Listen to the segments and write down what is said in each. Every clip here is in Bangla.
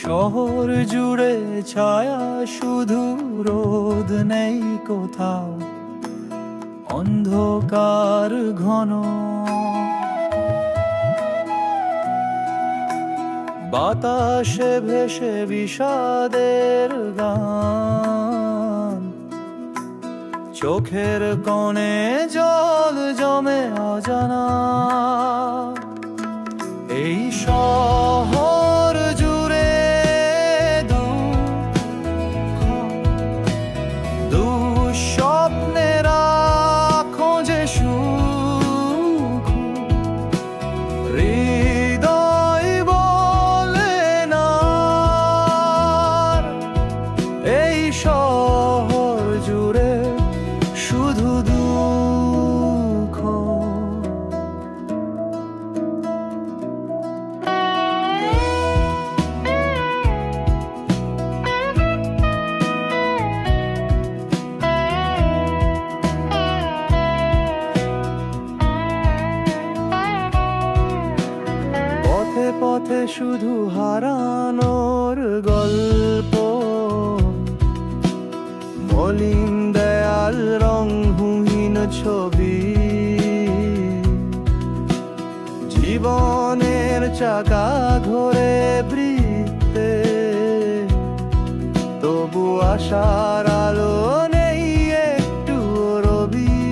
শহর জুড়ে ছায়া শুধু, রোদ নেই কোথাও, অন্ধকার ঘন। বাতাসে ভেসে বিষাদের গান, চোখের কোণে জল জমে অজানা। এই শহর জুড়ে দুঃস্বপ্নেরা খোঁজে সুখ, হৃদয় বলে না। এই শহর জুড়ে শুধু দুঃখ। পথে পথে শুধু হারানোর গল্প, মলিন দেয়াল রংহীন ছবি। জীবনের চাকা ঘোরে বৃত্তে, তবু আশার আলো নেই একটু রবি।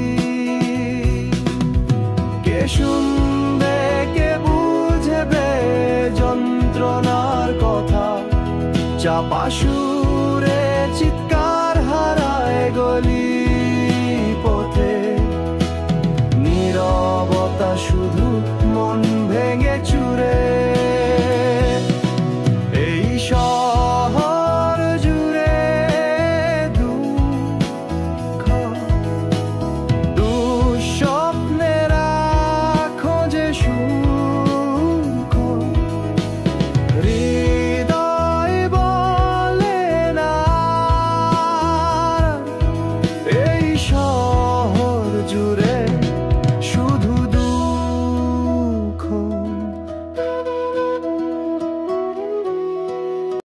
কে শুনবে, কে বুঝবে যন্ত্রণার কথা, চাপা সুর